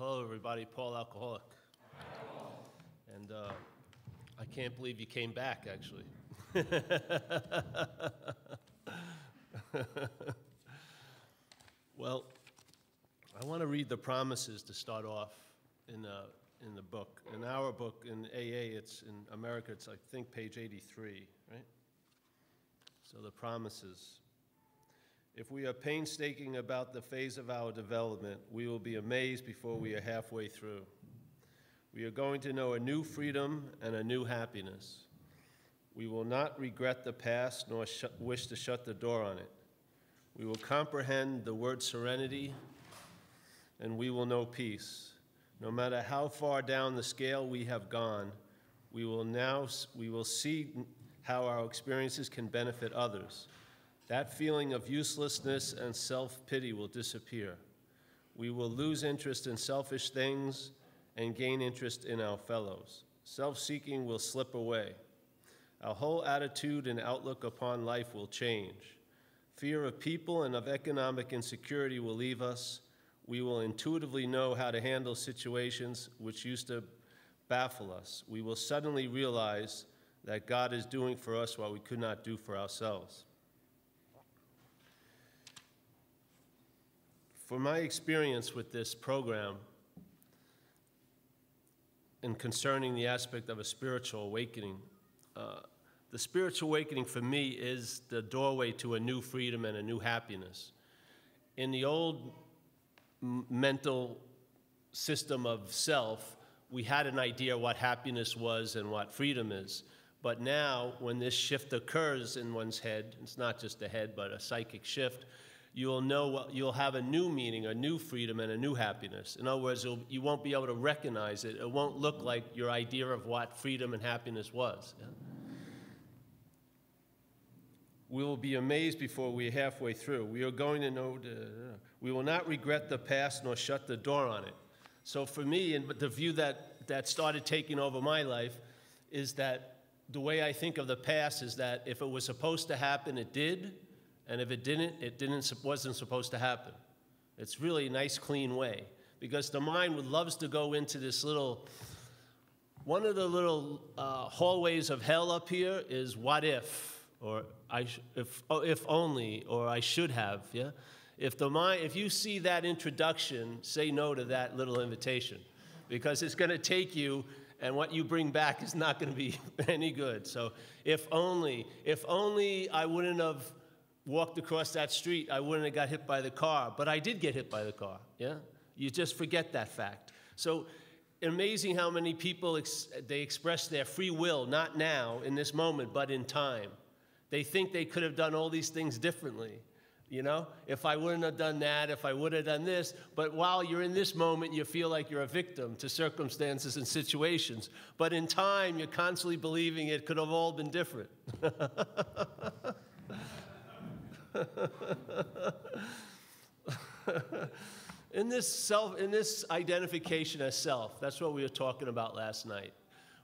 Hello, everybody. Paul, alcoholic. And I can't believe you came back, actually. Well, I want to read the promises to start off in the book. In our book, in AA, it's in America, it's I think page 83, right? So the promises. If we are painstaking about the phase of our development, we will be amazed before we are halfway through. We are going to know a new freedom and a new happiness. We will not regret the past nor wish to shut the door on it. We will comprehend the word serenity, and we will know peace. No matter how far down the scale we have gone, we will see how our experiences can benefit others. That feeling of uselessness and self-pity will disappear. We will lose interest in selfish things and gain interest in our fellows. Self-seeking will slip away. Our whole attitude and outlook upon life will change. Fear of people and of economic insecurity will leave us. We will intuitively know how to handle situations which used to baffle us. We will suddenly realize that God is doing for us what we could not do for ourselves. From my experience with this program and concerning the aspect of a spiritual awakening, the spiritual awakening for me is the doorway to a new freedom and a new happiness. In the old mental system of self, we had an idea what happiness was and what freedom is. But now, when this shift occurs in one's head, it's not just a head, but a psychic shift, you'll have a new meaning, a new freedom, and a new happiness. In other words, you won't be able to recognize it. It won't look like your idea of what freedom and happiness was. Yeah? We will be amazed before we're halfway through. We are going to know, we will not regret the past nor shut the door on it. So for me, and the view that started taking over my life is that the way I think of the past is that if it was supposed to happen, it did. And if it wasn't supposed to happen. It's really a nice, clean way. Because the mind loves to go into this one of the little hallways of hell up here is what if, or if only, or I should have, yeah? If you see that introduction, say no to that little invitation. Because it's going to take you, and what you bring back is not going to be any good. So if only I wouldn't have walked across that street, I wouldn't have got hit by the car. But I did get hit by the car, yeah? You just forget that fact. So amazing how many people, they express their free will, not now, in this moment, but in time. They think they could have done all these things differently, you know? If I wouldn't have done that, if I would have done this. But while you're in this moment, you feel like you're a victim to circumstances and situations. But in time, you're constantly believing it could have all been different. In this identification as self, that's what we were talking about last night.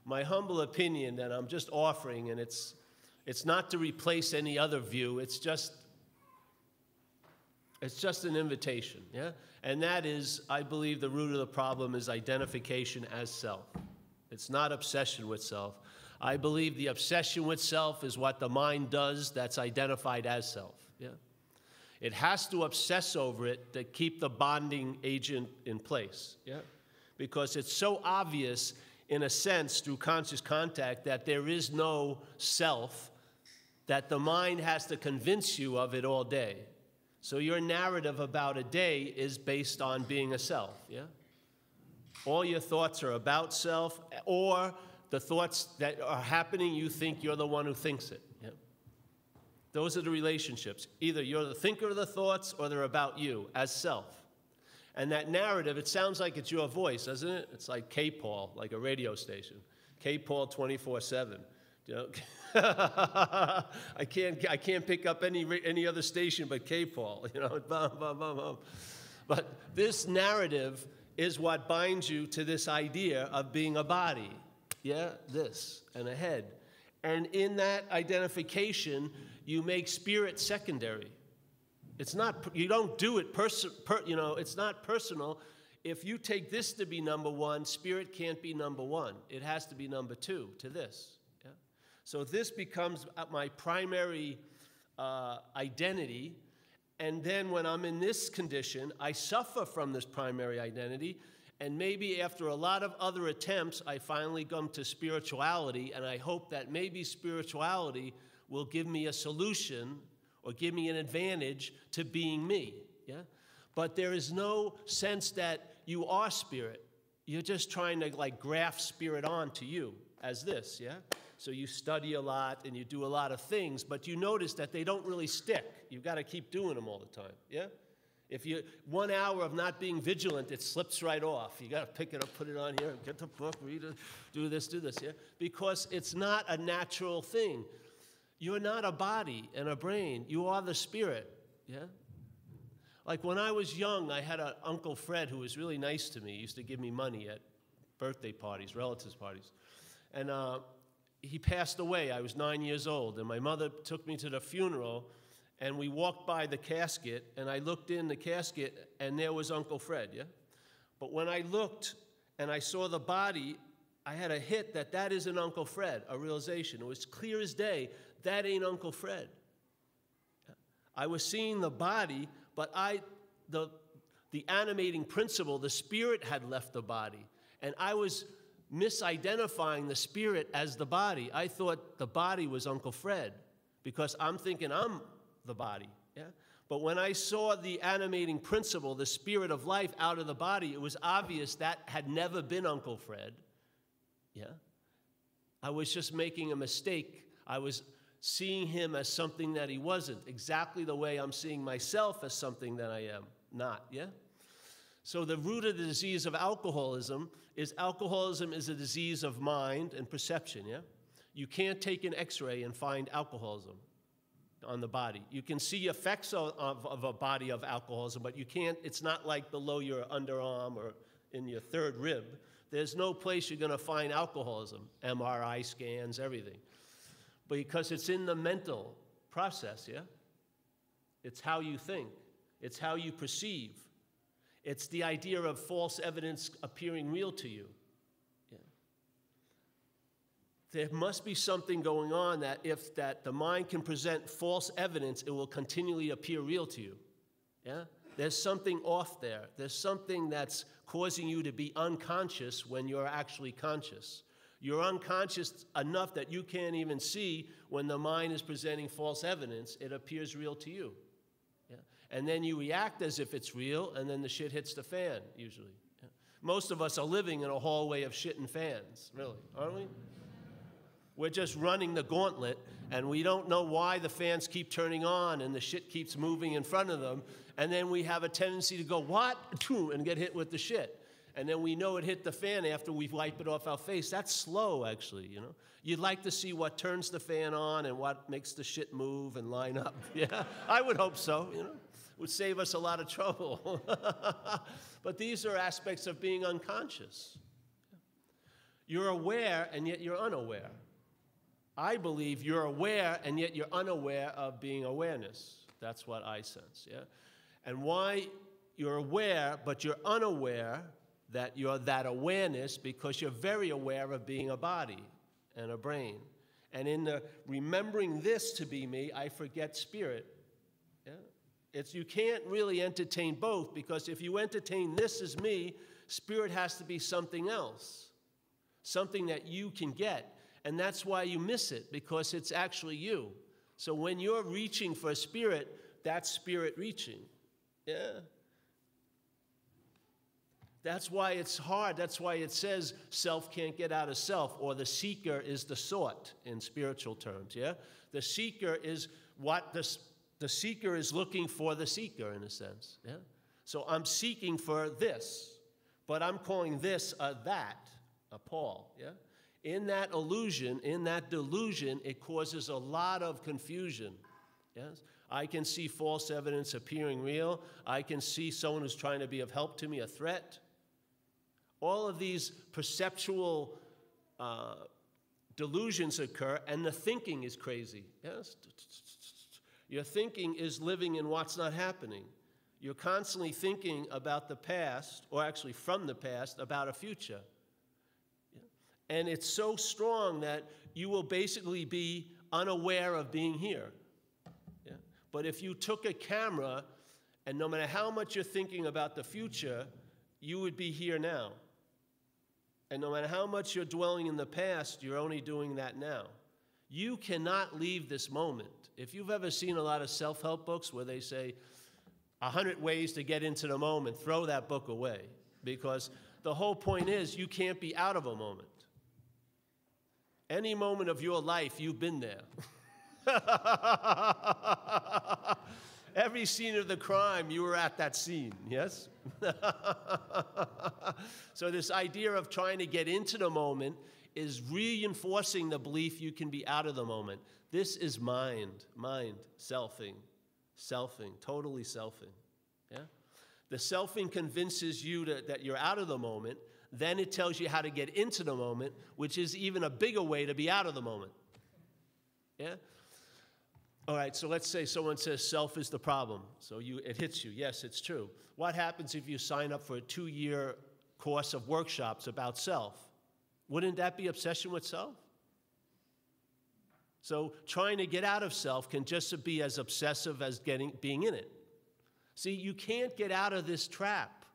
My humble opinion that I'm just offering, and it's not to replace any other view, it's just an invitation, yeah? And that is, I believe the root of the problem is identification as self. It's not obsession with self. I believe the obsession with self is what the mind does that's identified as self. Yeah? It has to obsess over it to keep the bonding agent in place. Yeah? Because it's so obvious, in a sense, through conscious contact, that there is no self, that the mind has to convince you of it all day. So your narrative about a day is based on being a self. Yeah? All your thoughts are about self, or the thoughts that are happening, you think you're the one who thinks it. Yeah? Those are the relationships. Either you're the thinker of the thoughts or they're about you as self. And that narrative, it sounds like it's your voice, doesn't it? It's like K-Paul, like a radio station. K-Paul 24/7. You know? I can't pick up any other station but K-Paul. You know? Bum, bum, bum, bum. But this narrative is what binds you to this idea of being a body. Yeah, this, and a head. And in that identification, you make spirit secondary. It's not, you don't do it, it's not personal. if you take this to be number one, spirit can't be number one. It has to be number two to this. Yeah? So this becomes my primary identity. And then when I'm in this condition, I suffer from this primary identity. And maybe after a lot of other attempts, I finally come to spirituality. And I hope that maybe spirituality will give me a solution or give me an advantage to being me. Yeah? But there is no sense that you are spirit. You're just trying to like graft spirit onto you as this, yeah? So you study a lot and you do a lot of things, but you notice that they don't really stick. You've got to keep doing them all the time, yeah? If you 1 hour of not being vigilant, it slips right off. You got to pick it up, put it on here, get the book, read it, do this, yeah? Because it's not a natural thing. You're not a body and a brain. You are the spirit, yeah? Like when I was young, I had an Uncle Fred who was really nice to me. He used to give me money at birthday parties, relatives' parties. And he passed away. I was 9 years old, and my mother took me to the funeral, and we walked by the casket, and I looked in the casket, and there was Uncle Fred, yeah? But when I looked and I saw the body, I had a hit that that isn't Uncle Fred, a realization. It was clear as day, that ain't Uncle Fred. I was seeing the body, but the animating principle, the spirit had left the body. And I was misidentifying the spirit as the body. I thought the body was Uncle Fred because I'm thinking I'm the body. Yeah? But when I saw the animating principle, the spirit of life out of the body, it was obvious that had never been Uncle Fred. Yeah? I was just making a mistake. I was seeing him as something that he wasn't, exactly the way I'm seeing myself as something that I am not, yeah? So the root of the disease of alcoholism is a disease of mind and perception, yeah? You can't take an x-ray and find alcoholism on the body. You can see effects of a body of alcoholism, but you can't, it's not like below your underarm or in your third rib. There's no place you're gonna find alcoholism, MRI scans, everything. Because it's in the mental process, yeah? It's how you think. It's how you perceive. It's the idea of false evidence appearing real to you. Yeah. There must be something going on that if the mind can present false evidence, it will continually appear real to you. Yeah? There's something off there. There's something that's causing you to be unconscious when you're actually conscious. You're unconscious enough that you can't even see when the mind is presenting false evidence. It appears real to you. Yeah? And then you react as if it's real, and then the shit hits the fan, usually. Yeah? Most of us are living in a hallway of shit and fans, really, aren't we? We're just running the gauntlet, and we don't know why the fans keep turning on and the shit keeps moving in front of them, and then we have a tendency to go, what? And get hit with the shit. And then we know it hit the fan after we wipe it off our face. That's slow, actually, you know. You'd like to see what turns the fan on and what makes the shit move and line up. Yeah, I would hope so, you know. It would save us a lot of trouble. But these are aspects of being unconscious. You're aware, and yet you're unaware. I believe you're aware, and yet you're unaware of being awareness. That's what I sense, yeah. And why you're aware, but you're unaware that you're that awareness because you're very aware of being a body and a brain. And in the remembering this to be me, I forget spirit. Yeah? You can't really entertain both because if you entertain this as me, spirit has to be something else, something that you can get. And that's why you miss it, because it's actually you. So when you're reaching for a spirit, that's spirit reaching. Yeah? That's why it's hard. That's why it says self can't get out of self, or the seeker is the sought in spiritual terms, yeah? The seeker is what the seeker is looking for the seeker, in a sense, yeah? So I'm seeking for this, but I'm calling this a that, a Paul, yeah? In that illusion, in that delusion, it causes a lot of confusion, yes? I can see false evidence appearing real. I can see someone who's trying to be of help to me, a threat. All of these perceptual delusions occur, and the thinking is crazy. Yes? Your thinking is living in what's not happening. You're constantly thinking about the past, or actually from the past, about a future. And it's so strong that you will basically be unaware of being here. Yeah? But if you took a camera, and no matter how much you're thinking about the future, you would be here now. And no matter how much you're dwelling in the past, you're only doing that now. You cannot leave this moment. If you've ever seen a lot of self-help books where they say, 100 ways to get into the moment, throw that book away. Because the whole point is you can't be out of a moment. Any moment of your life, you've been there. Every scene of the crime, you were at that scene, yes? So this idea of trying to get into the moment is reinforcing the belief you can be out of the moment. This is mind, selfing, totally selfing, yeah? The selfing convinces you that you're out of the moment. Then it tells you how to get into the moment, which is even a bigger way to be out of the moment. Yeah? All right, so let's say someone says self is the problem. So it hits you. Yes, it's true. What happens if you sign up for a 2-year course of workshops about self? Wouldn't that be obsession with self? So trying to get out of self can just be as obsessive as being in it. See, you can't get out of this trap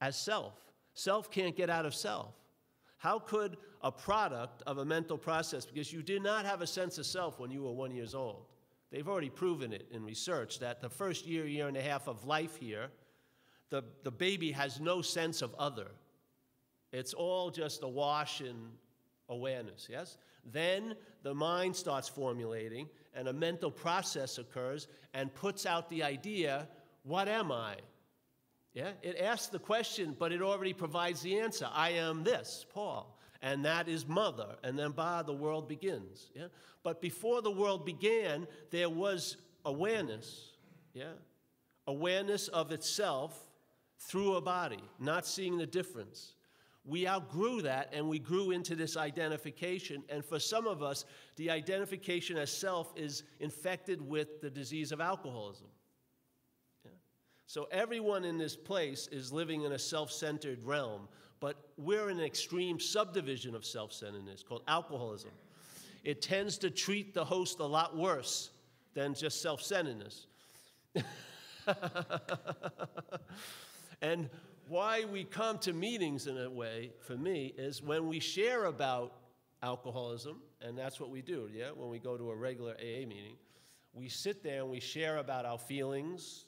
as self. Self can't get out of self. How could a product of a mental process, because you did not have a sense of self when you were 1 year old. They've already proven it in research that the first year and a half of life here, the baby has no sense of other. It's all just a wash in awareness, yes? Then the mind starts formulating and a mental process occurs and puts out the idea, what am I? Yeah? It asks the question, but it already provides the answer. I am this, Paul, and that is mother, and then the world begins. Yeah? But before the world began, there was awareness, yeah? Awareness of itself through a body, not seeing the difference. We outgrew that, and we grew into this identification, and for some of us, the identification as self is infected with the disease of alcoholism. So everyone in this place is living in a self-centered realm, but we're in an extreme subdivision of self-centeredness called alcoholism. It tends to treat the host a lot worse than just self-centeredness. And why we come to meetings in a way, for me, is when we share about alcoholism, and that's what we do, yeah? When we go to a regular AA meeting, we sit there and we share about our feelings,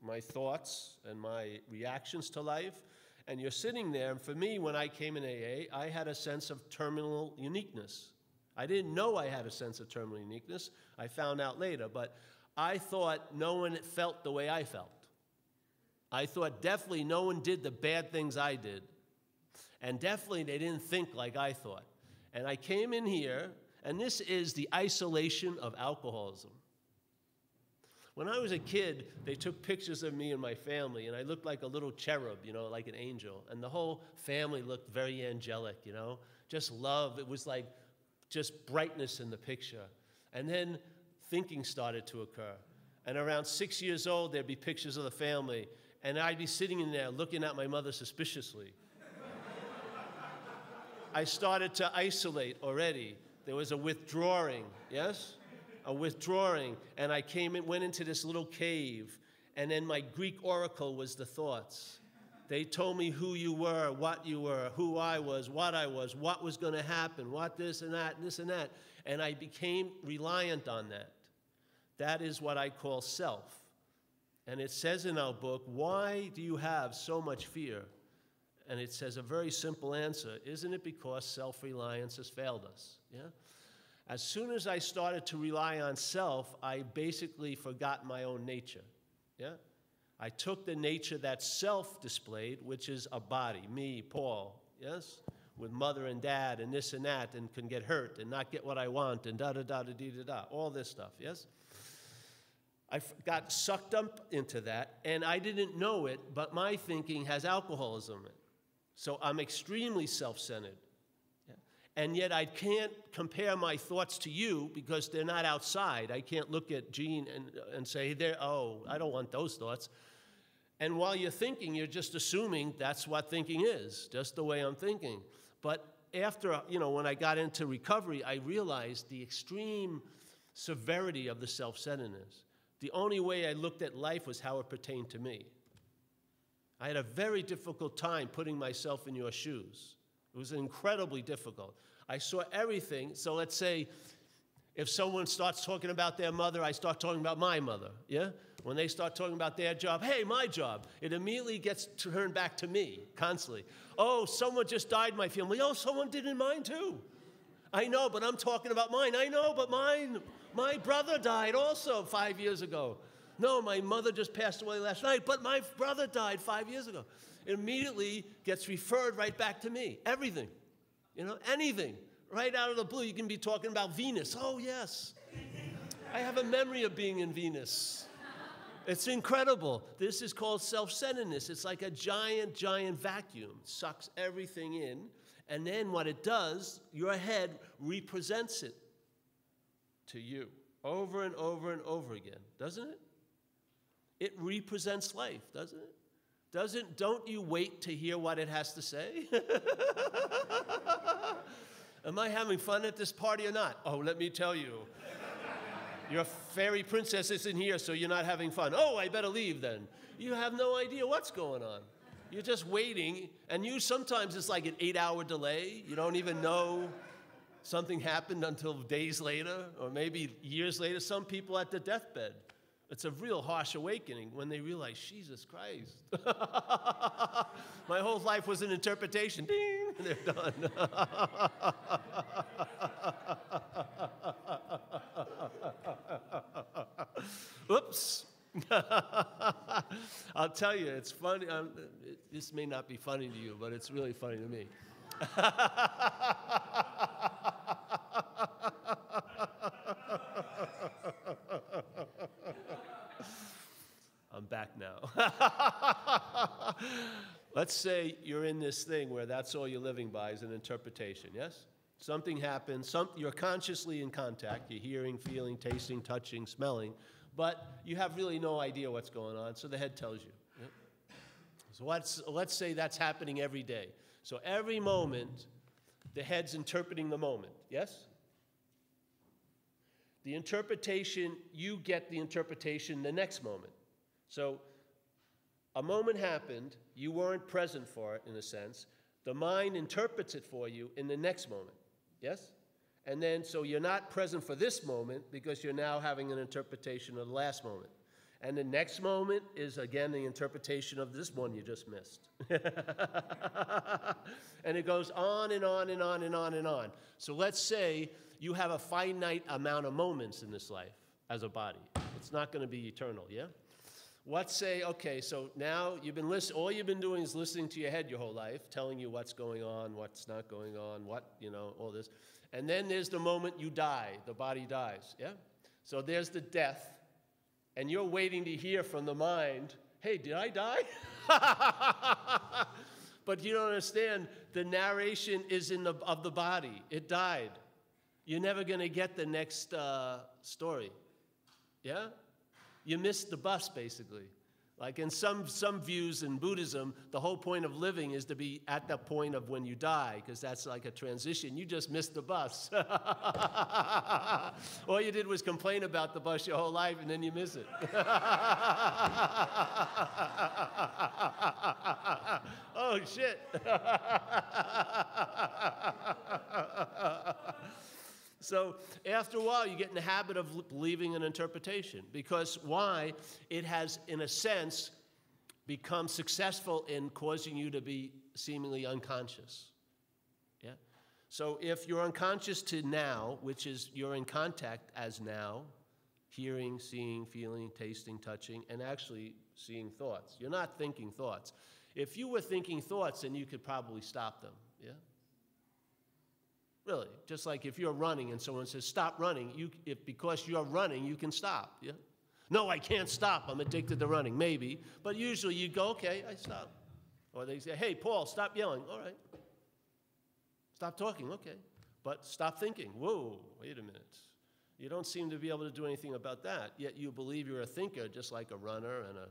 my thoughts and my reactions to life, and you're sitting there, and for me, when I came in AA, I had a sense of terminal uniqueness. I didn't know I had a sense of terminal uniqueness. I found out later, but I thought no one felt the way I felt. I thought definitely no one did the bad things I did, and definitely they didn't think like I thought. And I came in here, and this is the isolation of alcoholism. When I was a kid, they took pictures of me and my family, and I looked like a little cherub, you know, like an angel. And the whole family looked very angelic, you know, just love. It was like just brightness in the picture. And then thinking started to occur. And around 6 years old, there'd be pictures of the family, and I'd be sitting in there looking at my mother suspiciously. I started to isolate already. There was a withdrawing, yes? A withdrawing, and I went into this little cave, and then my Greek oracle was the thoughts. They told me who you were, what you were, who I was, what was going to happen, what this and that, and I became reliant on that. That is what I call self. And it says in our book, why do you have so much fear? And it says a very simple answer, isn't it because self-reliance has failed us? Yeah? As soon as I started to rely on self, I basically forgot my own nature. Yeah? I took the nature that self displayed, which is a body, me, Paul, yes? With mother and dad and this and that, and can get hurt and not get what I want and da-da-da-da-dee-da-da, all this stuff, yes? I got sucked up into that, and I didn't know it, but my thinking has alcoholism in it. So I'm extremely self-centered. Yeah? And yet I can't compare my thoughts to you because they're not outside. I can't look at Gene and say, oh, I don't want those thoughts. And while you're thinking, you're just assuming that's what thinking is, just the way I'm thinking. But after, when I got into recovery, I realized the extreme severity of the self-centeredness. The only way I looked at life was how it pertained to me. I had a very difficult time putting myself in your shoes. It was incredibly difficult. I saw everything. So let's say if someone starts talking about their mother, I start talking about my mother, yeah? When they start talking about their job, hey, my job, it immediately gets turned back to me constantly. Oh, someone just died in my family. Oh, someone did in mine too. I know, but I'm talking about mine. I know, but my brother died also 5 years ago. No, my mother just passed away last night, but my brother died 5 years ago. It immediately gets referred right back to me. Everything, anything. Right out of the blue, you can be talking about Venus. Oh, yes. I have a memory of being in Venus. It's incredible. This is called self-centeredness. It's like a giant, giant vacuum. It sucks everything in. And then what it does, your head represents it to you over and over and over again, doesn't it? It represents life, doesn't it? Don't you wait to hear what it has to say? Am I having fun at this party or not? Oh, let me tell you. Your fairy princess isn't here, so you're not having fun. Oh, I better leave then. You have no idea what's going on. You're just waiting, and sometimes it's like an 8-hour delay. You don't even know something happened until days later, or maybe years later. Some people at the deathbed. It's a real harsh awakening when they realize, Jesus Christ. My whole life was an interpretation. Ding, and they're done. Oops. I'll tell you, it's funny. This may not be funny to you, but it's really funny to me. I'm back now. Let's say you're in this thing where that's all you're living by is an interpretation, yes? Something happens, you're consciously in contact, you're hearing, feeling, tasting, touching, smelling, but you have really no idea what's going on, so the head tells you. Yeah? So let's say that's happening every day. So every moment, the head's interpreting the moment, yes? The interpretation, you get the interpretation the next moment. So a moment happened, you weren't present for it in a sense, the mind interprets it for you in the next moment, yes? And then, so you're not present for this moment because you're now having an interpretation of the last moment. And the next moment is, again, the interpretation of this one you just missed. And it goes on and on and on and on and on. So let's say you have a finite amount of moments in this life as a body. It's not going to be eternal, yeah? Let's say, okay, so now you've been listening, all you've been doing is listening to your head your whole life, telling you what's going on, what's not going on, all this. And then there's the moment you die, the body dies, yeah? So there's the death, and you're waiting to hear from the mind, hey, did I die? But you don't understand, the narration is of the body. It died. You're never going to get the next story, yeah? You missed the bus, basically. Like in some views in Buddhism, the whole point of living is to be at the point of when you die, because that's like a transition. You just missed the bus. All you did was complain about the bus your whole life, and then you miss it. Oh, shit. So after a while, you get in the habit of believing an interpretation. Because why? It has, in a sense, become successful in causing you to be seemingly unconscious. Yeah? So if you're unconscious to now, which is you're in contact as now, hearing, seeing, feeling, tasting, touching, and actually seeing thoughts. You're not thinking thoughts. If you were thinking thoughts, then you could probably stop them. Yeah? Really, just like if you're running and someone says, stop running, because you're running, you can stop, yeah? No, I can't stop, I'm addicted to running, maybe. But usually you go, okay, I stop. Or they say, hey, Paul, stop yelling. All right. Stop talking, okay. But stop thinking. Whoa, wait a minute. You don't seem to be able to do anything about that, yet you believe you're a thinker, just like a runner and a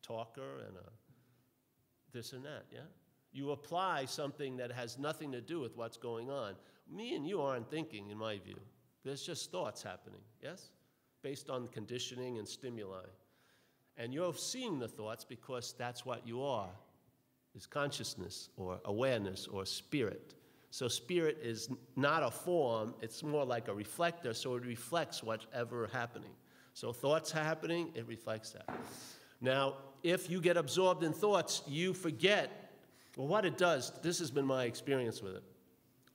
talker and a this and that, yeah? You apply something that has nothing to do with what's going on. Me and you aren't thinking, in my view. There's just thoughts happening, yes? Based on conditioning and stimuli. And you're seeing the thoughts because that's what you are, is consciousness or awareness or spirit. So spirit is not a form, it's more like a reflector, so it reflects whatever happening. So thoughts happening, it reflects that. Now, if you get absorbed in thoughts, you forget, well, what it does, this has been my experience with it.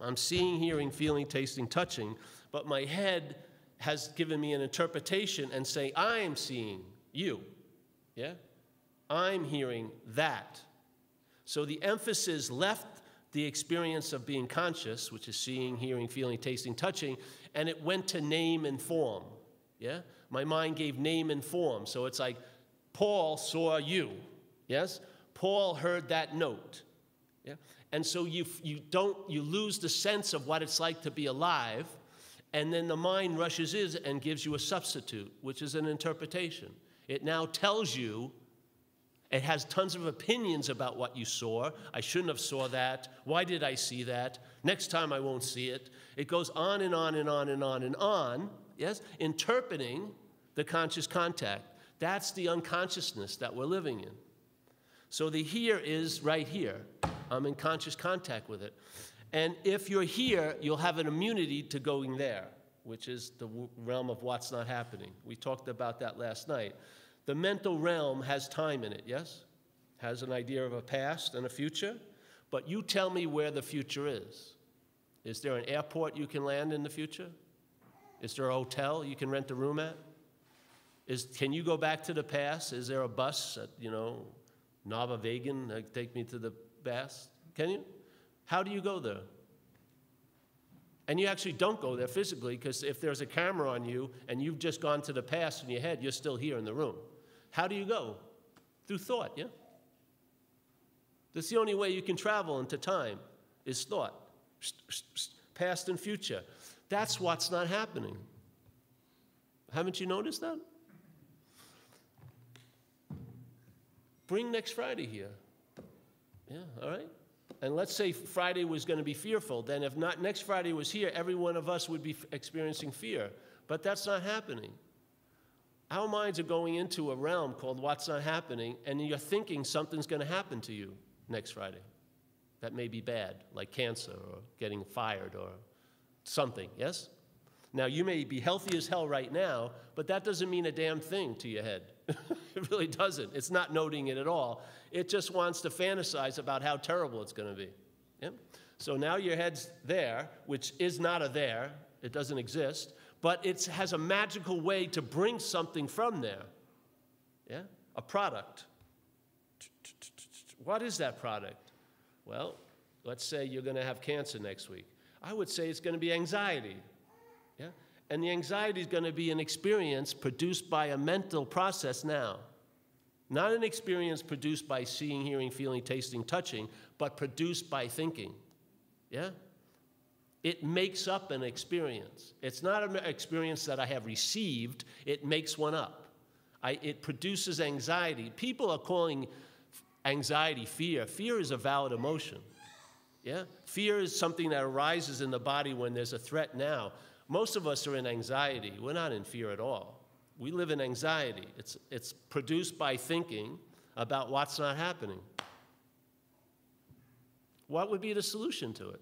I'm seeing, hearing, feeling, tasting, touching, but my head has given me an interpretation and saying, I'm seeing you, yeah? I'm hearing that. So the emphasis left the experience of being conscious, which is seeing, hearing, feeling, tasting, touching, and it went to name and form, yeah? My mind gave name and form, so it's like, Paul saw you, yes? Paul heard that note, yeah? And so you lose the sense of what it's like to be alive, and then the mind rushes in and gives you a substitute, which is an interpretation. It now tells you, it has tons of opinions about what you saw. I shouldn't have saw that. Why did I see that? Next time I won't see it. It goes on and on and on and on and on, yes? Interpreting the conscious contact. That's the unconsciousness that we're living in. So the here is right here. I'm in conscious contact with it. And if you're here, you'll have an immunity to going there, which is the realm of what's not happening. We talked about that last night. The mental realm has time in it, yes? Has an idea of a past and a future. But you tell me where the future is. Is there an airport you can land in the future? Is there a hotel you can rent a room at? Can you go back to the past? Is there a bus at, Nava Vegan, take me to the past? Can you? How do you go there? And you actually don't go there physically, because if there's a camera on you and you've just gone to the past in your head, you're still here in the room. How do you go? Through thought, yeah? That's the only way you can travel into time, is thought. Past and future. That's what's not happening. Haven't you noticed that? Bring next Friday here. Yeah, all right? And let's say Friday was going to be fearful. Then if not next Friday was here, every one of us would be experiencing fear. But that's not happening. Our minds are going into a realm called what's not happening, and you're thinking something's going to happen to you next Friday. That may be bad, like cancer or getting fired or something, yes? Now, you may be healthy as hell right now, but that doesn't mean a damn thing to your head. It really doesn't. It's not noting it at all. It just wants to fantasize about how terrible it's going to be. Yeah? So now your head's there, which is not a there. It doesn't exist. But it has a magical way to bring something from there. Yeah? A product. What is that product? Well, let's say you're going to have cancer next week. I would say it's going to be anxiety. Yeah? And the anxiety is going to be an experience produced by a mental process now. Not an experience produced by seeing, hearing, feeling, tasting, touching, but produced by thinking. Yeah? It makes up an experience. It's not an experience that I have received. It makes one up. It produces anxiety. People are calling anxiety fear. Fear is a valid emotion. Yeah? Fear is something that arises in the body when there's a threat now. Most of us are in anxiety. We're not in fear at all. We live in anxiety. It's produced by thinking about what's not happening. What would be the solution to it?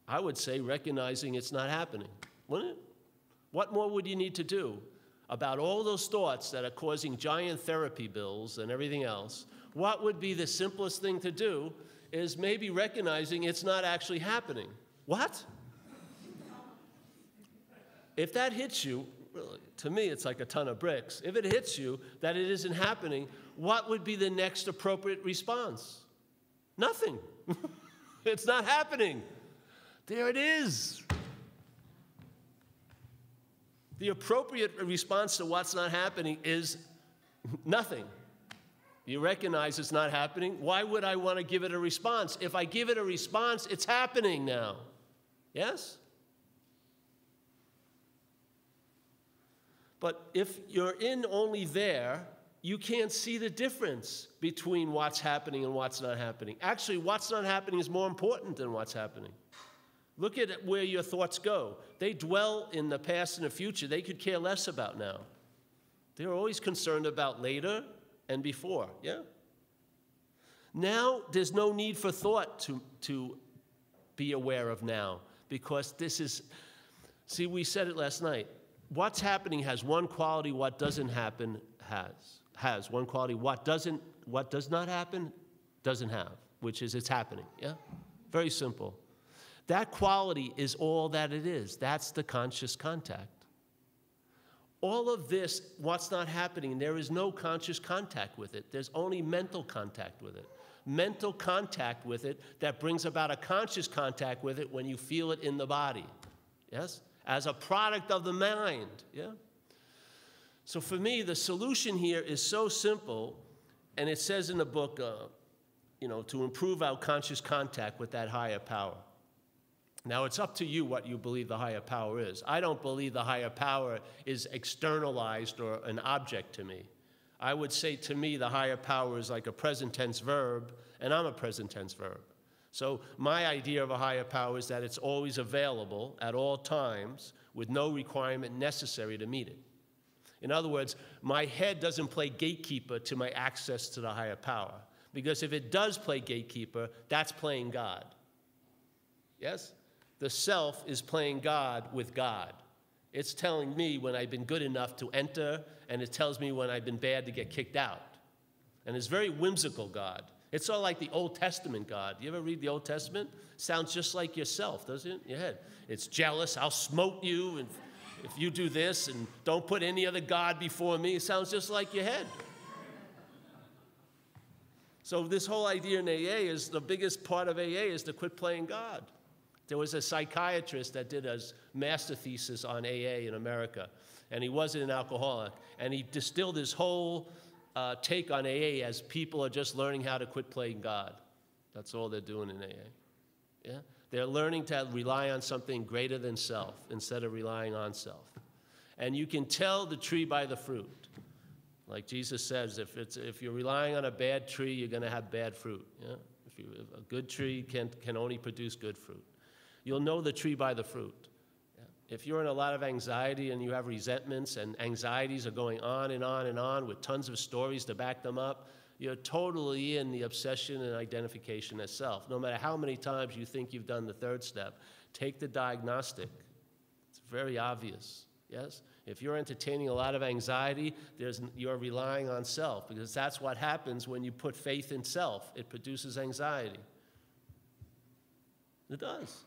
I would say recognizing it's not happening, wouldn't it? What more would you need to do about all those thoughts that are causing giant therapy bills and everything else? What would be the simplest thing to do is maybe recognizing it's not actually happening. What? If that hits you, really, to me it's like a ton of bricks. If it hits you that it isn't happening, what would be the next appropriate response? Nothing. It's not happening. There it is. The appropriate response to what's not happening is nothing. You recognize it's not happening. Why would I want to give it a response? If I give it a response, it's happening now. Yes? But if you're in only there, you can't see the difference between what's happening and what's not happening. Actually, what's not happening is more important than what's happening. Look at where your thoughts go. They dwell in the past and the future. They could care less about now. They're always concerned about later and before, yeah? Now, there's no need for thought to be aware of now, because this is, see, we said it last night. What's happening has one quality, what doesn't happen has one quality. What does not happen doesn't have, which is it's happening, yeah? Very simple. That quality is all that it is. That's the conscious contact. All of this, what's not happening, there is no conscious contact with it. There's only mental contact with it. Mental contact with it that brings about a conscious contact with it when you feel it in the body, yes? As a product of the mind, yeah? So for me, the solution here is so simple, and it says in the book, to improve our conscious contact with that higher power. Now, it's up to you what you believe the higher power is. I don't believe the higher power is externalized or an object to me. I would say to me the higher power is like a present tense verb, and I'm a present tense verb. So my idea of a higher power is that it's always available at all times with no requirement necessary to meet it. In other words, my head doesn't play gatekeeper to my access to the higher power, because if it does play gatekeeper, that's playing God. Yes? The self is playing God with God. It's telling me when I've been good enough to enter, and it tells me when I've been bad to get kicked out. And it's very whimsical God. It's sort of like the Old Testament God. You ever read the Old Testament? Sounds just like yourself, doesn't it? Your head. It's jealous. I'll smote you and if you do this, and don't put any other God before me. It sounds just like your head. So this whole idea in AA is the biggest part of AA is to quit playing God. There was a psychiatrist that did a master thesis on AA in America, and he wasn't an alcoholic, and he distilled his whole take on AA as people are just learning how to quit playing God. That's all they're doing in AA. Yeah? They're learning to rely on something greater than self instead of relying on self. And you can tell the tree by the fruit. Like Jesus says, if you're relying on a bad tree, you're going to have bad fruit. Yeah? If a good tree can only produce good fruit. You'll know the tree by the fruit. Yeah? If you're in a lot of anxiety and you have resentments and anxieties are going on and on and on with tons of stories to back them up, you're totally in the obsession and identification as self. No matter how many times you think you've done the third step, take the diagnostic. It's very obvious, yes? If you're entertaining a lot of anxiety, you're relying on self, because that's what happens when you put faith in self. It produces anxiety. It does.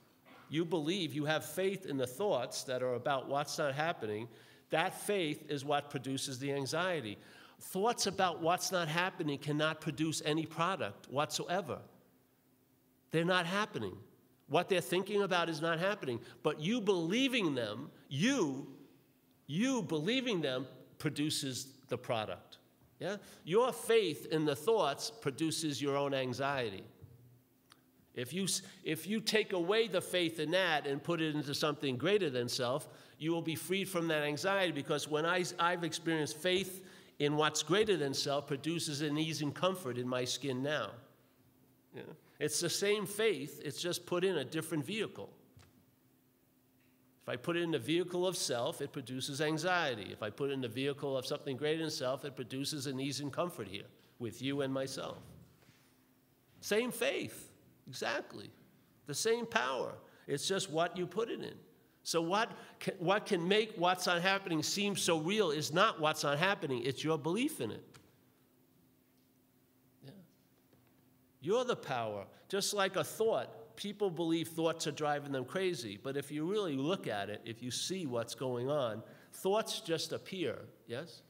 You believe, you have faith in the thoughts that are about what's not happening. That faith is what produces the anxiety. Thoughts about what's not happening cannot produce any product whatsoever. They're not happening. What they're thinking about is not happening. But you believing them, you believing them produces the product. Yeah? Your faith in the thoughts produces your own anxiety. If you take away the faith in that and put it into something greater than self, you will be freed from that anxiety, because when I've experienced faith in what's greater than self produces an ease and comfort in my skin now. Yeah? It's the same faith, it's just put in a different vehicle. If I put it in the vehicle of self, it produces anxiety. If I put it in the vehicle of something greater than self, it produces an ease and comfort here with you and myself. Same faith, exactly. The same power. It's just what you put it in. So what can make what's not happening seem so real is not what's not happening, it's your belief in it. Yeah. You're the power. Just like a thought, people believe thoughts are driving them crazy, but if you really look at it, if you see what's going on, thoughts just appear, yes?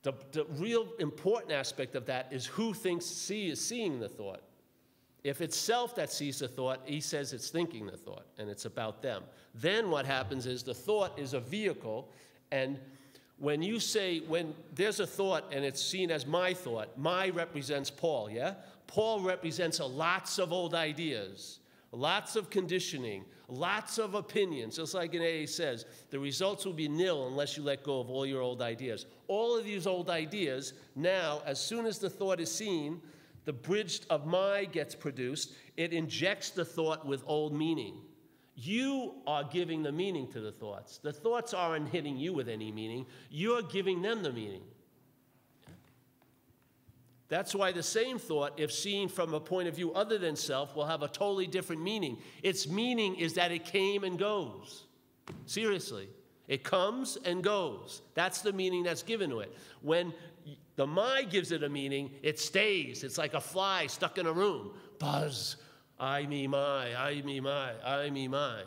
The real important aspect of that is who is seeing the thought. If it's self that sees the thought, he says it's thinking the thought, and it's about them. Then what happens is the thought is a vehicle, and when you say, when there's a thought and it's seen as my thought, my represents Paul, yeah? Paul represents lots of old ideas, lots of conditioning, lots of opinions. Just like in AA says, the results will be nil unless you let go of all your old ideas. All of these old ideas, now, as soon as the thought is seen, the bridge of my gets produced. It injects the thought with old meaning. You are giving the meaning to the thoughts. The thoughts aren't hitting you with any meaning. You're giving them the meaning. That's why the same thought, if seen from a point of view other than self, will have a totally different meaning. Its meaning is that it came and goes. Seriously. It comes and goes. That's the meaning that's given to it. When the my gives it a meaning, it stays. It's like a fly stuck in a room. Buzz. I, me, my, I, me, my, I, me, my.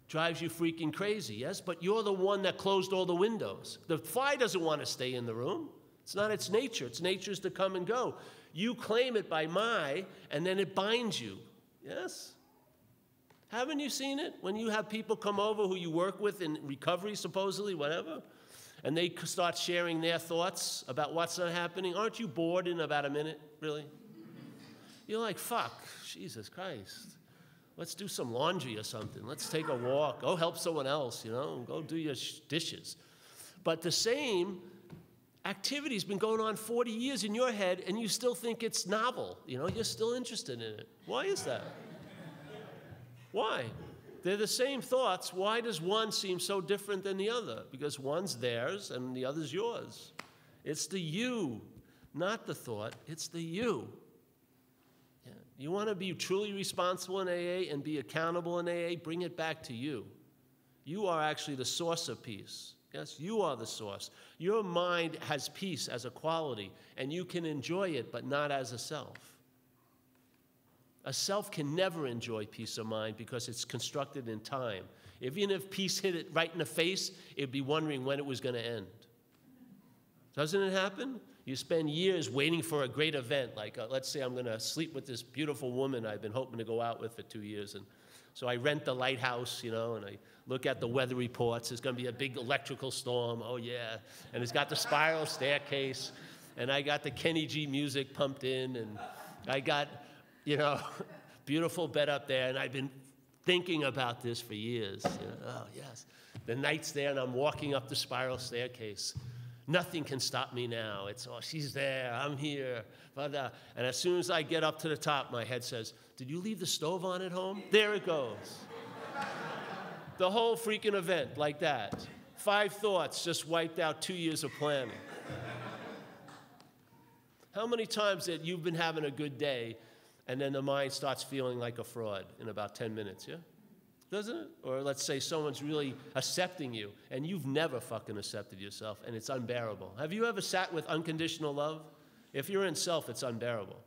Drives you freaking crazy, yes? But you're the one that closed all the windows. The fly doesn't want to stay in the room. It's not its nature. Its nature is to come and go. You claim it by my, and then it binds you. Yes? Haven't you seen it? When you have people come over who you work with in recovery, supposedly, whatever, and they start sharing their thoughts about what's not happening, aren't you bored in about a minute, really? You're like, fuck, Jesus Christ. Let's do some laundry or something. Let's take a walk. Go help someone else, you know? Go do your dishes. But the same activity's been going on 40 years in your head, and you still think it's novel. You know, you're still interested in it. Why is that? Why? They're the same thoughts. Why does one seem so different than the other? Because one's theirs and the other's yours. It's the you, not the thought. It's the you. Yeah. You want to be truly responsible in AA and be accountable in AA? Bring it back to you. You are actually the source of peace. Yes, you are the source. Your mind has peace as a quality, and you can enjoy it, but not as a self. A self can never enjoy peace of mind because it's constructed in time. Even if peace hit it right in the face, it'd be wondering when it was going to end. Doesn't it happen? You spend years waiting for a great event, like let's say I'm going to sleep with this beautiful woman I've been hoping to go out with for 2 years, and so I rent the lighthouse, you know, and I look at the weather reports. There's going to be a big electrical storm. Oh, yeah. And it's got the spiral staircase. And I got the Kenny G music pumped in. And I got, you know, beautiful bed up there. And I've been thinking about this for years. You know, oh, yes. The night's there, and I'm walking up the spiral staircase. Nothing can stop me now. It's, oh, she's there. I'm here. And as soon as I get up to the top, my head says, did you leave the stove on at home? There it goes. The whole freaking event like that. 5 thoughts just wiped out 2 years of planning. How many times that you've been having a good day and then the mind starts feeling like a fraud in about 10 minutes, yeah? Doesn't it? Or let's say someone's really accepting you and you've never fucking accepted yourself and it's unbearable. Have you ever sat with unconditional love? If you're in self, it's unbearable.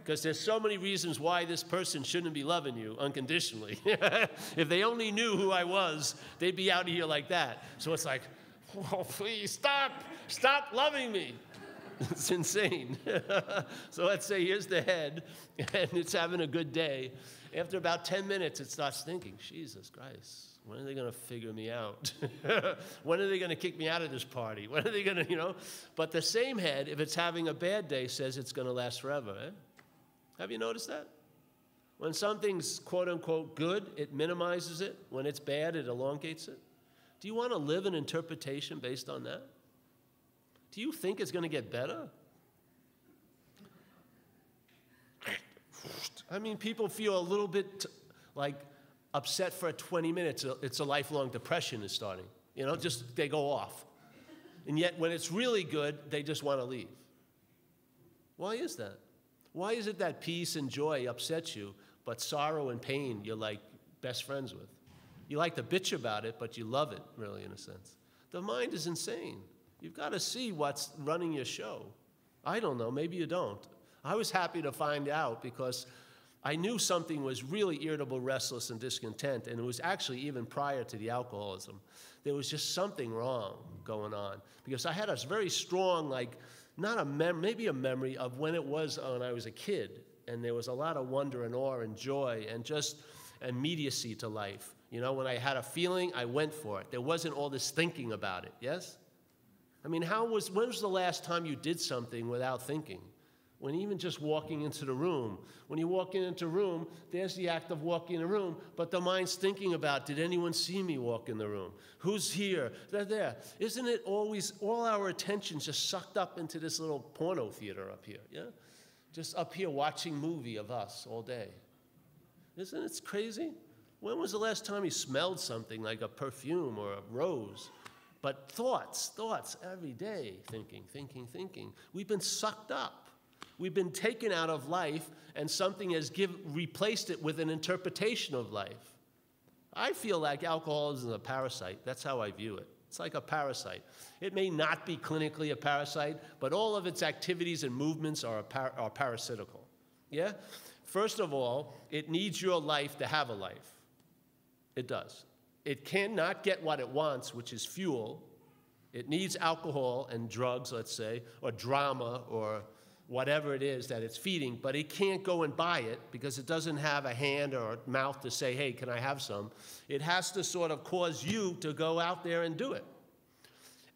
Because there's so many reasons why this person shouldn't be loving you unconditionally. If they only knew who I was, they'd be out of here like that. So it's like, oh, please stop loving me. It's insane. So let's say here's the head, and it's having a good day. After about 10 minutes, it starts thinking, Jesus Christ, when are they going to figure me out? When are they going to kick me out of this party? When are they going to, you know? But the same head, if it's having a bad day, says it's going to last forever, eh? Have you noticed that? When something's quote-unquote good, it minimizes it. When it's bad, it elongates it. Do you want to live an interpretation based on that? Do you think it's going to get better? I mean, people feel a little bit like upset for 20 minutes. It's a lifelong depression is starting. You know, just they go off. And yet when it's really good, they just want to leave. Why is that? Why is it that peace and joy upsets you, but sorrow and pain you're like best friends with? You like to bitch about it, but you love it, really, in a sense. The mind is insane. You've got to see what's running your show. I don't know, maybe you don't. I was happy to find out because I knew something was really irritable, restless, and discontent, and it was actually even prior to the alcoholism. There was just something wrong going on because I had a very strong, like, maybe a memory of when it was when I was a kid, and there was a lot of wonder and awe and joy and just immediacy to life. You know, when I had a feeling, I went for it. There wasn't all this thinking about it, yes? I mean, when was the last time you did something without thinking? When even just walking into the room. When you walk into a room, there's the act of walking in the room, but the mind's thinking about, did anyone see me walk in the room? Who's here? They're there. Isn't it always, all our attention's just sucked up into this little porno theater up here, yeah? Just up here watching movie of us all day. Isn't it crazy? When was the last time you smelled something like a perfume or a rose? But thoughts every day, thinking. We've been sucked up. We've been taken out of life, and something has replaced it with an interpretation of life. I feel like alcoholism is a parasite. That's how I view it. It's like a parasite. It may not be clinically a parasite, but all of its activities and movements are parasitical. Yeah? First of all, it needs your life to have a life. It does. It cannot get what it wants, which is fuel. It needs alcohol and drugs, let's say, or drama, or whatever it is that it's feeding, but it can't go and buy it because it doesn't have a hand or a mouth to say, hey, can I have some? It has to sort of cause you to go out there and do it.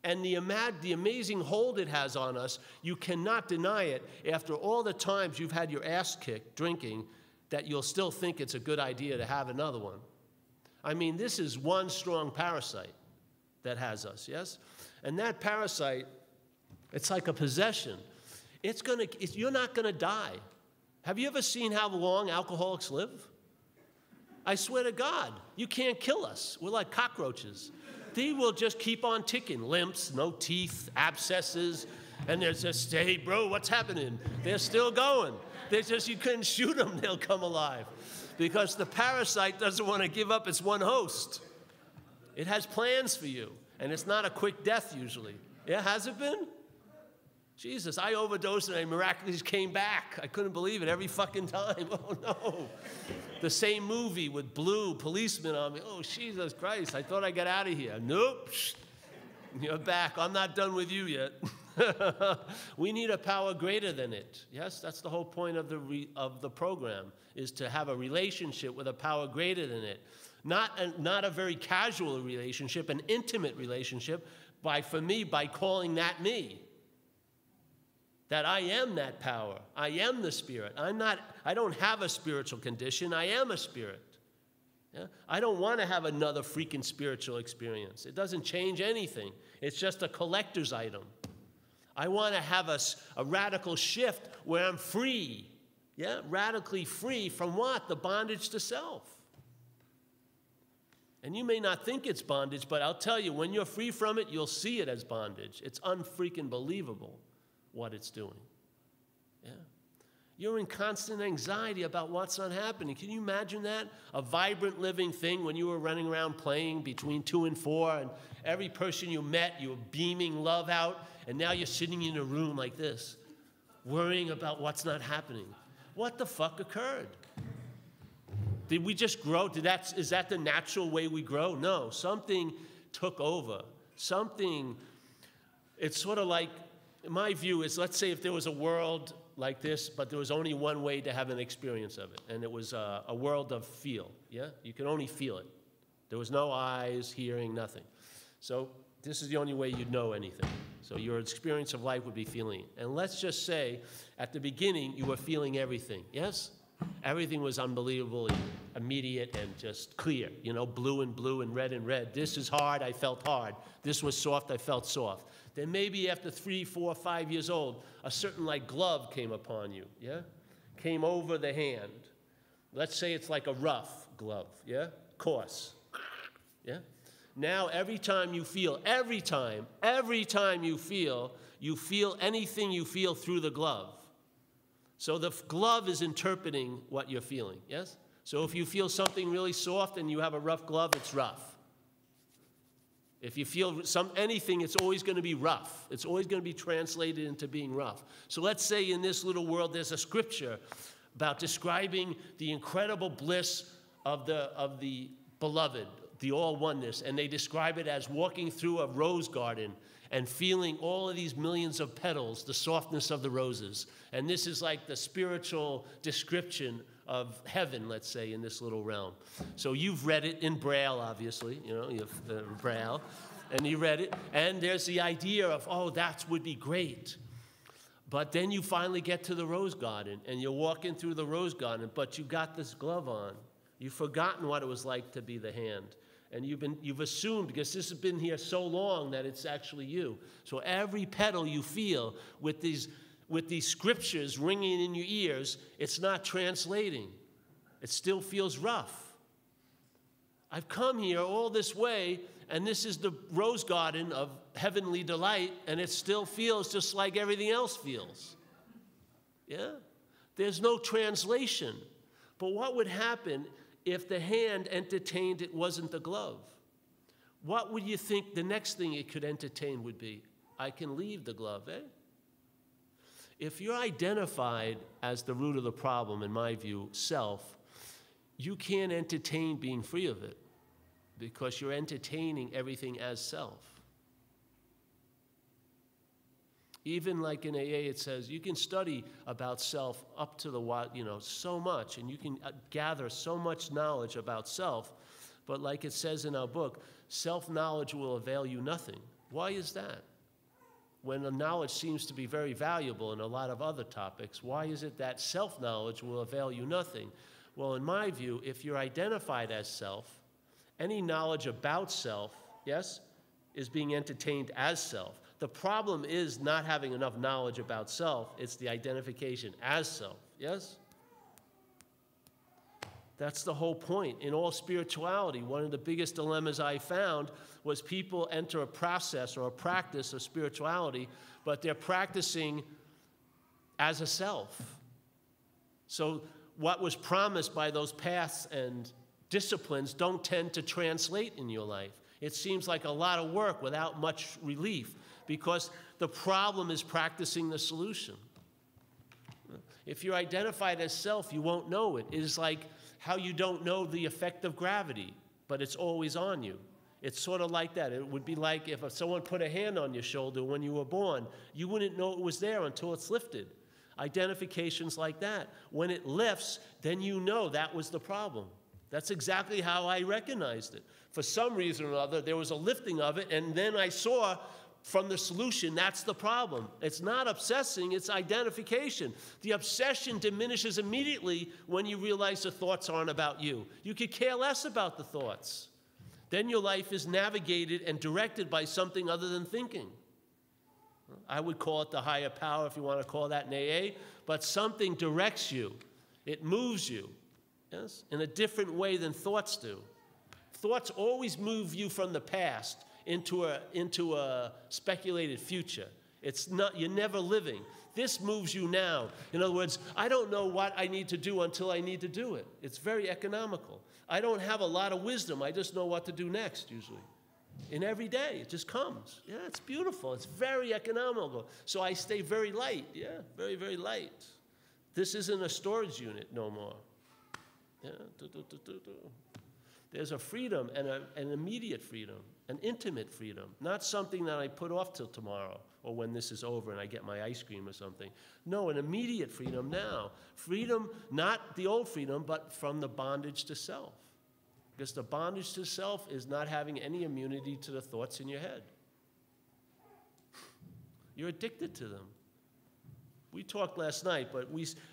And the amazing hold it has on us, you cannot deny it after all the times you've had your ass kicked drinking, that you'll still think it's a good idea to have another one. I mean, this is one strong parasite that has us, yes? And that parasite, it's like a possession. You're not going to die. Have you ever seen how long alcoholics live? I swear to God, you can't kill us. We're like cockroaches. They will just keep on ticking. Limps, no teeth, abscesses, and there's just, hey, bro, what's happening? They're still going. You couldn't shoot them, they'll come alive. Because the parasite doesn't want to give up its one host. It has plans for you, and it's not a quick death usually. Yeah, has it been? Jesus, I overdosed and I miraculously came back. I couldn't believe it every fucking time. Oh, no. The same movie with blue policemen on me. Oh, Jesus Christ, I thought I got out of here. Nope. You're back. I'm not done with you yet. We need a power greater than it. Yes, that's the whole point of the program, is to have a relationship with a power greater than it. Not a very casual relationship, an intimate relationship, for me, by calling that me. That I am that power. I am the spirit. I don't have a spiritual condition. I am a spirit. Yeah? I don't want to have another freaking spiritual experience. It doesn't change anything. It's just a collector's item. I want to have a radical shift where I'm free. Yeah? Radically free from what? The bondage to self. And you may not think it's bondage, but I'll tell you, when you're free from it, you'll see it as bondage. It's unfreaking believable what it's doing. Yeah. You're in constant anxiety about what's not happening. Can you imagine that? A vibrant living thing when you were running around playing between 2 and 4, and every person you met, you were beaming love out, and now you're sitting in a room like this, worrying about what's not happening. What the fuck occurred? Did we just grow? Is that the natural way we grow? No, something took over. It's sort of like, my view is, let's say if there was a world like this, but there was only one way to have an experience of it, and it was a world of feel, yeah? You could only feel it. There was no eyes, hearing, nothing. So this is the only way you'd know anything. So your experience of life would be feeling it. And let's just say, at the beginning, you were feeling everything, yes? Everything was unbelievably immediate and just clear, you know, blue and red. This is hard, I felt hard. This was soft, I felt soft. Then maybe after 3, 4, 5 years old, a certain like glove came upon you, yeah? Came over the hand. Let's say it's like a rough glove, yeah? Coarse, yeah? Now every time you feel you feel anything you feel through the glove. So the glove is interpreting what you're feeling, yes? So if you feel something really soft and you have a rough glove, it's rough. If you feel anything, it's always going to be rough. It's always going to be translated into being rough. So let's say in this little world there's a scripture about describing the incredible bliss of the beloved, the all-oneness, and they describe it as walking through a rose garden and feeling all of these millions of petals, the softness of the roses. And this is like the spiritual description of heaven, let's say, in this little realm. So you've read it in Braille, obviously, you know, you have Braille. And he read it, and there's the idea of, oh, that would be great. But then you finally get to the rose garden, and you're walking through the rose garden, but you got this glove on. You've forgotten what it was like to be the hand. And you've assumed, because this has been here so long, that it's actually you. So every petal you feel with these scriptures ringing in your ears, it's not translating. It still feels rough. I've come here all this way, and this is the rose garden of heavenly delight, and it still feels just like everything else feels. Yeah? There's no translation. But what would happen if the hand entertained it wasn't the glove? What would you think the next thing it could entertain would be? I can leave the glove, eh? If you're identified as the root of the problem, in my view, self, you can't entertain being free of it because you're entertaining everything as self. Even like in AA, it says you can study about self up to the, so much, and you can gather so much knowledge about self, but like it says in our book, self-knowledge will avail you nothing. Why is that? When the knowledge seems to be very valuable in a lot of other topics, why is it that self-knowledge will avail you nothing? Well, in my view, if you're identified as self, any knowledge about self, yes, is being entertained as self. The problem is not having enough knowledge about self. It's the identification as self, yes? That's the whole point. In all spirituality, one of the biggest dilemmas I found was people enter a process or a practice of spirituality, but they're practicing as a self. So what was promised by those paths and disciplines don't tend to translate in your life. It seems like a lot of work without much relief because the problem is practicing the solution. If you're identified as self, you won't know it. It is like how you don't know the effect of gravity, but it's always on you. It's sort of like that. It would be like if someone put a hand on your shoulder when you were born, you wouldn't know it was there until it's lifted. Identifications like that. When it lifts, then you know that was the problem. That's exactly how I recognized it. For some reason or other, there was a lifting of it, and then I saw from the solution, that's the problem. It's not obsessing, it's identification. The obsession diminishes immediately when you realize the thoughts aren't about you. You could care less about the thoughts. Then your life is navigated and directed by something other than thinking. I would call it the higher power, if you want to call that in AA, but something directs you. It moves you, yes, in a different way than thoughts do. Thoughts always move you from the past into a speculated future. It's not, you're never living. This moves you now. In other words, I don't know what I need to do until I need to do it. It's very economical. I don't have a lot of wisdom. I just know what to do next, usually. In every day, it just comes. Yeah, it's beautiful. It's very economical. So I stay very light. Yeah, very, very light. This isn't a storage unit no more. Yeah, There's a freedom and an immediate freedom, an intimate freedom, not something that I put off till tomorrow or when this is over and I get my ice cream or something. No, an immediate freedom now. Freedom, not the old freedom, but from the bondage to self. Because the bondage to self is not having any immunity to the thoughts in your head. You're addicted to them. We talked last night, but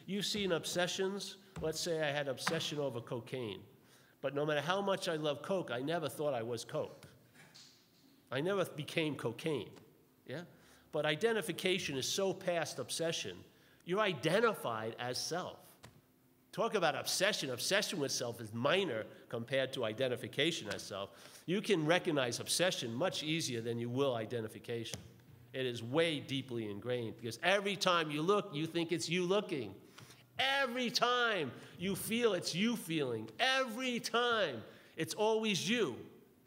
you've seen obsessions. Let's say I had obsession over cocaine. But no matter how much I love Coke, I never thought I was Coke. I never became cocaine, yeah? But identification is so past obsession. You're identified as self. Talk about obsession. Obsession with self is minor compared to identification as self. You can recognize obsession much easier than you will identification. It is way deeply ingrained because every time you look, you think it's you looking. Every time you feel, it's you feeling. Every time, it's always you.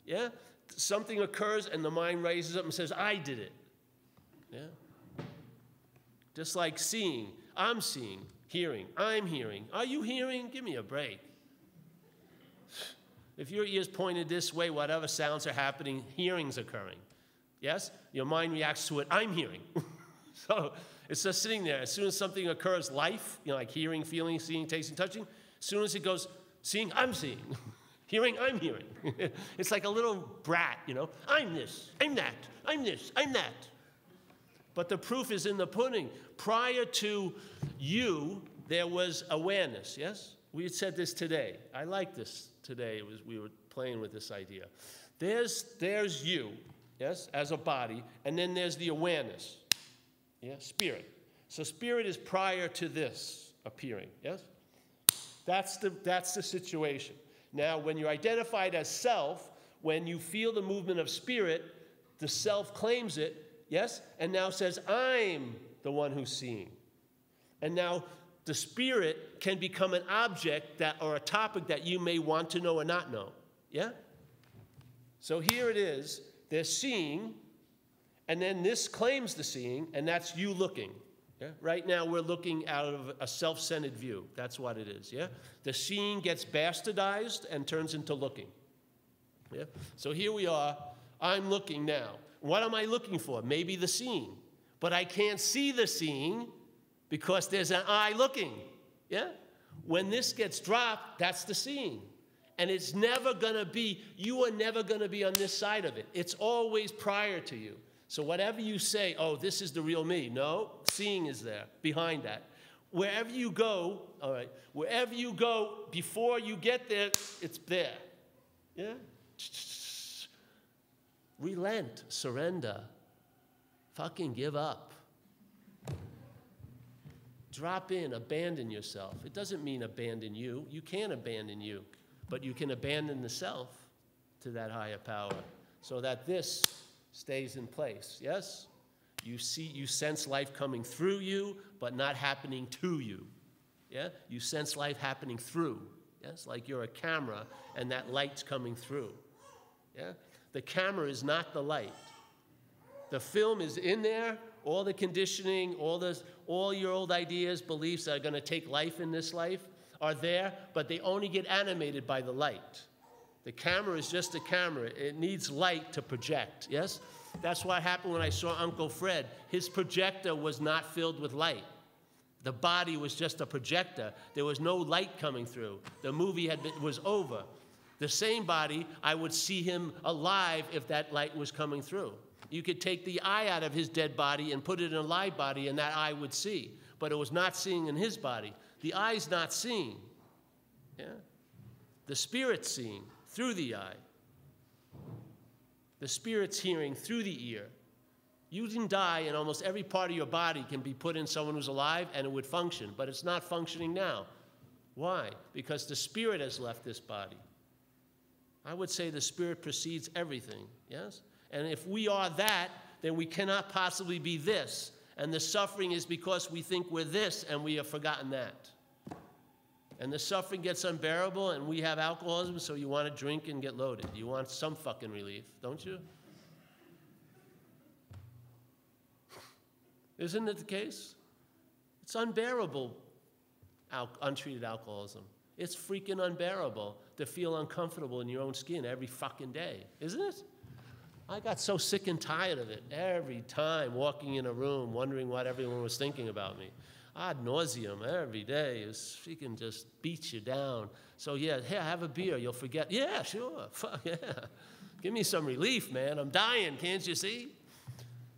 Yeah? Something occurs and the mind raises up and says, I did it. Yeah? Just like seeing, I'm seeing, hearing, I'm hearing. Are you hearing? Give me a break. If your ear's pointed this way, whatever sounds are happening, hearing's occurring. Yes? Your mind reacts to it, I'm hearing. So it's just sitting there. As soon as something occurs, life, like hearing, feeling, seeing, tasting, touching, as soon as it goes, seeing, I'm seeing. Hearing, I'm hearing. It's like a little brat, you know. I'm this, I'm that, I'm this, I'm that. But the proof is in the pudding. Prior to you, there was awareness, yes? We had said this today. I like this today. We were playing with this idea. There's you, yes, as a body, and then there's the awareness, yeah, spirit. So spirit is prior to this appearing, yes? That's the situation. Now, when you're identified as self, when you feel the movement of spirit, the self claims it, yes, and now says, I'm the one who's seeing. And now the spirit can become an object or a topic that you may want to know or not know, yeah? So here it is, they're seeing, and then this claims the seeing, and that's you looking. Yeah? Right now we're looking out of a self-centered view. That's what it is, yeah? The seeing gets bastardized and turns into looking. Yeah? So here we are, I'm looking now. What am I looking for? Maybe the seeing. But I can't see the seeing because there's an I looking, yeah? When this gets dropped, that's the seeing. And it's never going to be, you are never going to be on this side of it. It's always prior to you. So whatever you say, oh, this is the real me. No, seeing is there, behind that. Wherever you go, all right, wherever you go, before you get there, it's there. Yeah? Relent, surrender. Fucking give up. Drop in, abandon yourself. It doesn't mean abandon you. You can't abandon you. But you can abandon the self to that higher power so that this stays in place, yes? You sense life coming through you, but not happening to you, yeah? You sense life happening through, yes? Like you're a camera and that light's coming through, yeah? The camera is not the light. The film is in there, all the conditioning, all your old ideas, beliefs that are gonna take life in this life, are there, but they only get animated by the light. The camera is just a camera. It needs light to project, yes? That's what happened when I saw Uncle Fred. His projector was not filled with light. The body was just a projector. There was no light coming through. The movie was over. The same body, I would see him alive if that light was coming through. You could take the eye out of his dead body and put it in a live body, and that eye would see. But it was not seeing in his body. The eye's not seeing, yeah? The spirit's seeing through the eye. The spirit's hearing through the ear. You can die and almost every part of your body can be put in someone who's alive and it would function, but it's not functioning now. Why? Because the spirit has left this body. I would say the spirit precedes everything, yes? And if we are that, then we cannot possibly be this. And the suffering is because we think we're this and we have forgotten that. And the suffering gets unbearable and we have alcoholism, so you want to drink and get loaded. You want some fucking relief, don't you? Isn't it the case? It's unbearable, untreated alcoholism. It's freaking unbearable to feel uncomfortable in your own skin every fucking day, isn't it? I got so sick and tired of it every time walking in a room wondering what everyone was thinking about me. Ad nauseum every day is freaking just beats you down. So yeah, hey, have a beer, you'll forget. Yeah, sure, fuck yeah. Give me some relief, man. I'm dying, can't you see?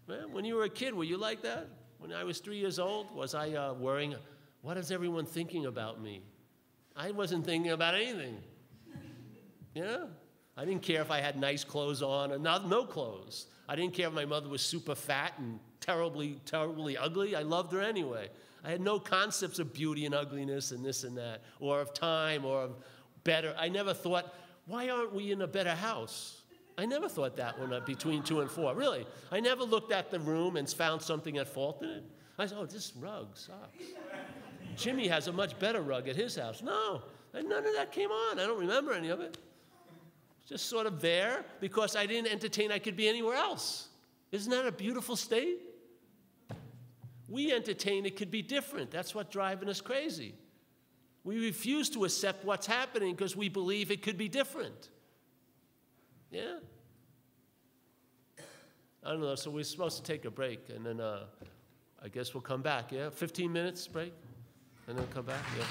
Man, when you were a kid, were you like that? When I was 3 years old, was I worrying, what is everyone thinking about me? I wasn't thinking about anything. Yeah? I didn't care if I had nice clothes on or no clothes. I didn't care if my mother was super fat and terribly, terribly ugly. I loved her anyway. I had no concepts of beauty and ugliness and this and that, or of time, or of better. I never thought, why aren't we in a better house? I never thought that when between 2 and 4, really. I never looked at the room and found something at fault in it. I said, oh, this rug sucks. Jimmy has a much better rug at his house. No, none of that came on. I don't remember any of it. Just sort of there because I didn't entertain I could be anywhere else. Isn't that a beautiful state? We entertain it could be different. That's what's driving us crazy. We refuse to accept what's happening because we believe it could be different. Yeah? I don't know, so we're supposed to take a break, and then I guess we'll come back, yeah? 15 minutes break, and then come back, yeah.